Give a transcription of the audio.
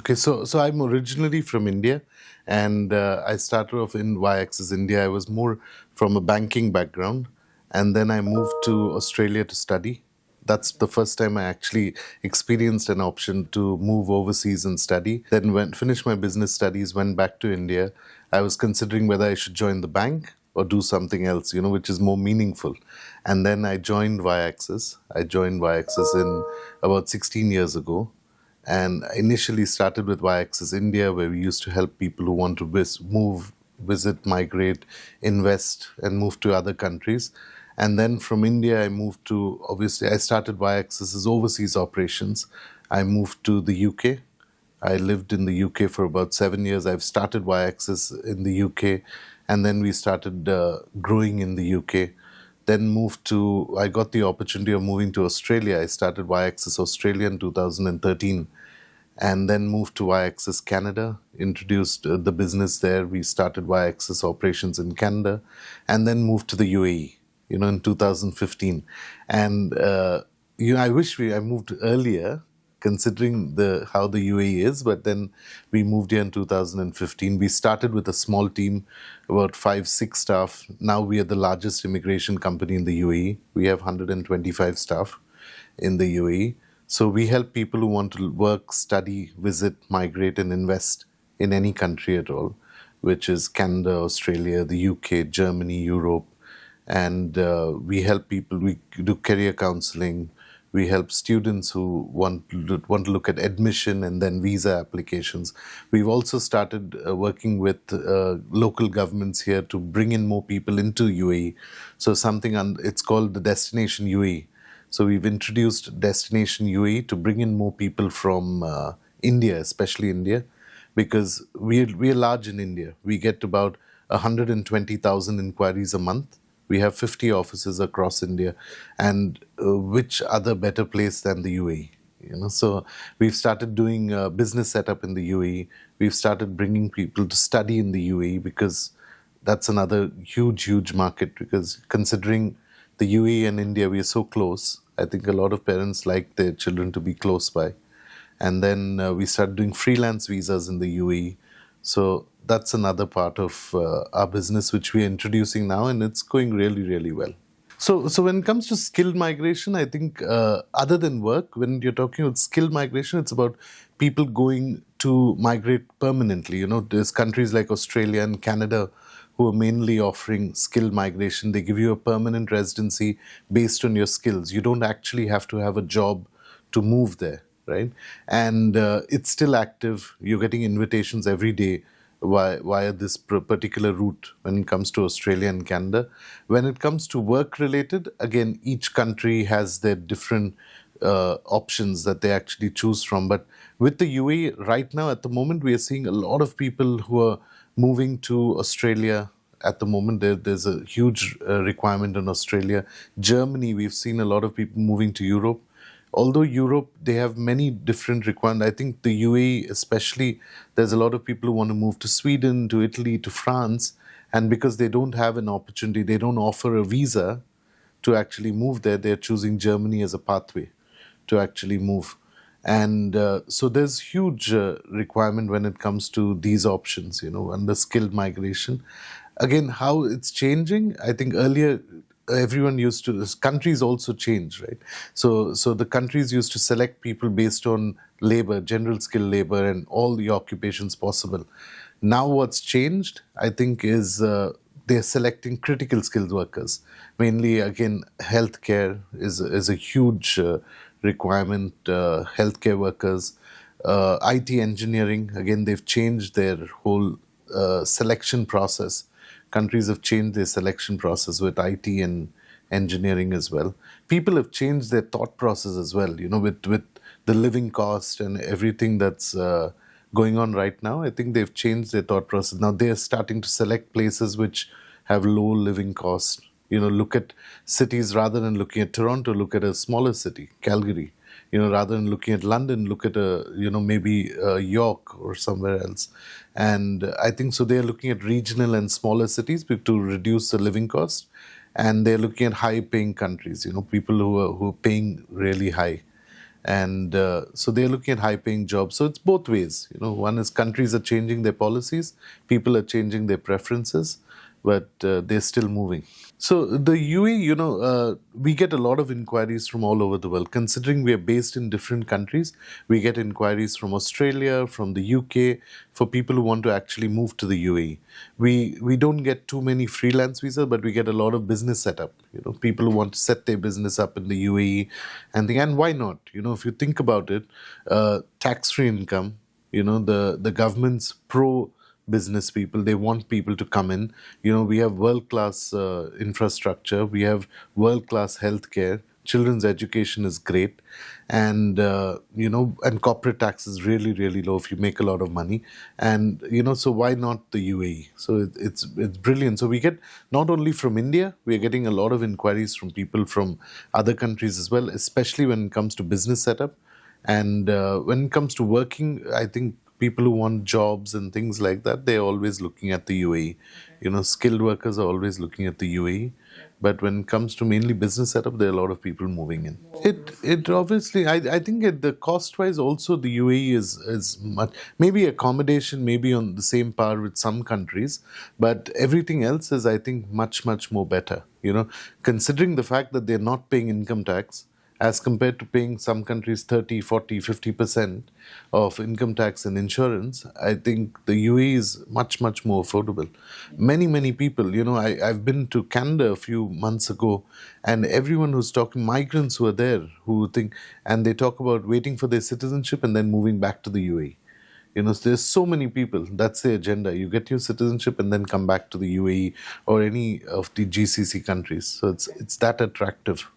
Okay, so I'm originally from India, and I started off in Y-axis India. I was more from a banking background, and then I moved to Australia to study. That's the first time I actually experienced an option to move overseas and study. Then, when finished my business studies, went back to India. I was considering whether I should join the bank or do something else, which is more meaningful. And then I joined Y-axis. I joined Y-axis in about 16 years ago, and I initially started with Y-axis India, where we used to help people who want to move, visit, migrate, invest, and move to other countries. And then from India, I moved to, obviously, I started Y-axis's overseas operations. I moved to the UK. I lived in the UK for about 7 years. I've started Y-axis in the UK, and then we started growing in the UK. Then I got the opportunity of moving to Australia. I started Y-axis Australia in 2013, and then moved to Y-axis Canada, introduced the business there. We started Y-axis operations in Canada, and then moved to the UAE, in 2015. And, I wish I moved earlier, considering how the UAE is, but then we moved here in 2015. We started with a small team, about 5, 6 staff. Now we are the largest immigration company in the UAE. We have 125 staff in the UAE. So we help people who want to work, study, visit, migrate, and invest in any country at all, which is Canada, Australia, the UK, Germany, Europe. And we help people, we do career counseling. We help students who want to look at admission and then visa applications. We've also started working with local governments here to bring in more people into UAE. So it's called the Destination UAE. So we've introduced Destination UAE to bring in more people from India, especially India, because we're large in India. We get about 120,000 inquiries a month. We have 50 offices across India, and which other better place than the UAE? So we've started doing business setup in the UAE. We've started bringing people to study in the UAE, because that's another huge market. Because considering the UAE and India, we are so close, I think a lot of parents like their children to be close by. And then we started doing freelance visas in the UAE. So that's another part of our business which we are introducing now, and it's going really well. So when it comes to skilled migration, I think other than work, when you're talking about skilled migration, it's about people going to migrate permanently. There's countries like Australia and Canada who are mainly offering skilled migration. They give you a permanent residency based on your skills. You don't actually have to have a job to move there, right? And it's still active. You're getting invitations every day via this particular route when it comes to Australia and Canada. When it comes to work related, again, each country has their different options that they actually choose from. But with the UAE right now, at the moment, we are seeing a lot of people who are moving to Australia. At the moment, there's a huge requirement in Australia. Germany, we've seen a lot of people moving to Europe. Although Europe, they have many different requirements. I think the UAE especially, there's a lot of people who want to move to Sweden, to Italy, to France. And because they don't have an opportunity, they don't offer a visa to actually move there, they're choosing Germany as a pathway to actually move. And so there's huge requirement when it comes to these options, under skilled migration. Again, how it's changing, I think earlier everyone used to, countries also change, right? So the countries used to select people based on labor, general skill labor, and all the occupations possible. Now what's changed, I think, is they're selecting critical skilled workers. Mainly, again, healthcare is a huge requirement. Healthcare workers, IT engineering, again, they've changed their whole selection process. Countries have changed their selection process with IT and engineering as well. People have changed their thought process as well, with the living cost and everything that's going on right now. I think they've changed their thought process. Now they're starting to select places which have low living cost. Look at cities rather than looking at Toronto, look at a smaller city, Calgary. Rather than looking at London, look at maybe York or somewhere else. And I think so they're looking at regional and smaller cities to reduce the living cost. And they're looking at high-paying countries, people who are paying really high. and so they're looking at high-paying jobs. So it's both ways. One is countries are changing their policies, people are changing their preferences, but they're still moving. So the UAE, we get a lot of inquiries from all over the world. Considering we are based in different countries, we get inquiries from Australia, from the UK, for people who want to actually move to the UAE. We don't get too many freelance visas, but we get a lot of business setup. People who want to set their business up in the UAE, and why not? If you think about it, tax-free income. The government's pro business people, they want people to come in. We have world class infrastructure, we have world class healthcare, children's education is great, and and corporate tax is really really low if you make a lot of money. And so why not the UAE? So it's brilliant. So we get, not only from India, we are getting a lot of inquiries from people from other countries as well, especially when it comes to business setup. And when it comes to working, I think people who want jobs and things like that, they're always looking at the UAE. Skilled workers are always looking at the UAE. But when it comes to mainly business setup, there are a lot of people moving in. It obviously, I think the cost wise also the UAE is much, maybe accommodation maybe on the same par with some countries, but everything else is, I think, much more better. Considering the fact that they're not paying income tax, as compared to paying some countries 30, 40, 50% of income tax and insurance. I think the UAE is much more affordable. Many people, I've been to Canada a few months ago, and everyone who's talking, migrants who are there, who think, and they talk about waiting for their citizenship and then moving back to the UAE. So there's so many people. That's the agenda. You get your citizenship and then come back to the UAE or any of the GCC countries. So it's that attractive.